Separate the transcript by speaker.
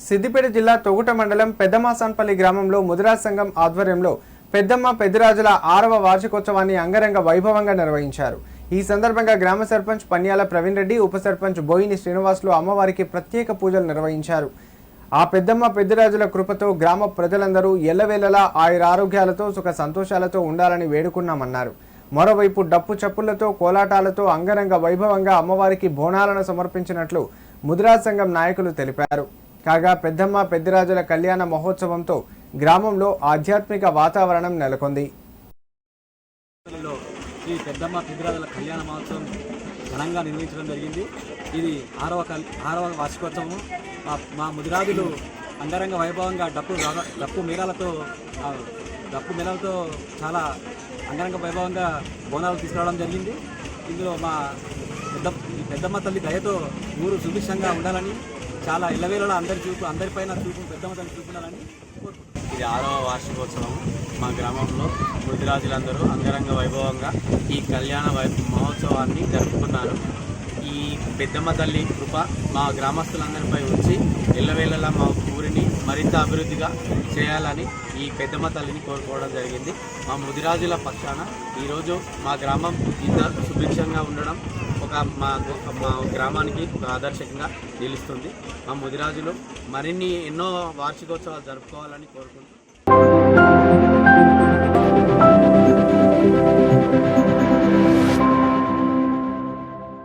Speaker 1: సిద్దిపేట జిల్లా తొగుట మండలం పెద్దమాసాన్పల్లి గ్రామంలో ముదిరాజ్ సంఘం ఆధ్వర్యంలో పెద్దమ్మ పెద్దిరాజుల 6వ వార్షికోత్సవాన్ని అంగరంగ వైభవంగా నిర్వహించారు. ఈ సందర్భంగా గ్రామ సర్పంచ్ పన్యాల ప్రవీణ్ రెడ్డి, ఉప సర్పంచ్ బోయిని శ్రీనివాసులు అమ్మవారికి ప్రత్యేక పూజలు నిర్వహించారు. ఆ పెద్దమ్మ పెద్దిరాజుల కృపతో గ్రామ ప్రజలందరూ ఎల్లవేళలా ఆయురారోగ్యాలతో సుఖ సంతోషాలతో ఉండాలని వేడుకున్నామన్నారు. మరోవైపు డప్పు చప్పులతో కోలాటాలతో అంగరంగ వైభవంగా అమ్మవారికి బోనాలను సమర్పించినట్లు ముదిరాజ్ సంఘం నాయకులు తెలిపారు. కాగా పెద్దమ్మ పెద్దిరాజుల కళ్యాణ మహోత్సవంతో గ్రామంలో ఆధ్యాత్మిక వాతావరణం నెలకొంది.
Speaker 2: ఈ పెద్దమ్మ పెద్దిరాజుల కళ్యాణ మహోత్సవం ఘనంగా నిర్వహించడం జరిగింది. ఇది 6వ వార్షికోత్సవం. మా ముదిరాజులు అంగరంగ వైభవంగా డప్పు మేళాలతో చాలా అంగరంగ వైభవంగా బోనాలు తీసుకురావడం జరిగింది. ఇందులో మా పెద్దమ్మ తల్లి దయతో ఊరు సుభిక్షంగా ఉండాలని, చాలా ఇళ్ళవేళలా అందరిపైన చూపు పెద్దమ్మ తల్లి చూపించాలని కోరుకుంటున్నాం.
Speaker 3: ఇది 6వ వార్షికోత్సవం. మా గ్రామంలో ముదిరాజులందరూ అంగరంగ వైభవంగా ఈ కళ్యాణ మహోత్సవాన్ని జరుపుకున్నారు. ఈ పెద్దమ్మ తల్లి కృప మా గ్రామస్తులందరిపై ఉంచి ఎల్లవేళలా మా ఊరిని మరింత అభివృద్ధిగా చేయాలని ఈ పెద్దమ్మ తల్లిని కోరుకోవడం జరిగింది. మా ముదిరాజుల పక్షాన ఈరోజు మా గ్రామం ఇంత సుభిక్షంగా ఉండడం మా గ్రామానికి ఒక ఆదర్శంగా నిలుస్తుంది. మా ముదిరాజులు మరిన్ని ఎన్నో వార్షికోత్సవాలు జరుపుకోవాలని కోరుకుంటున్నాం.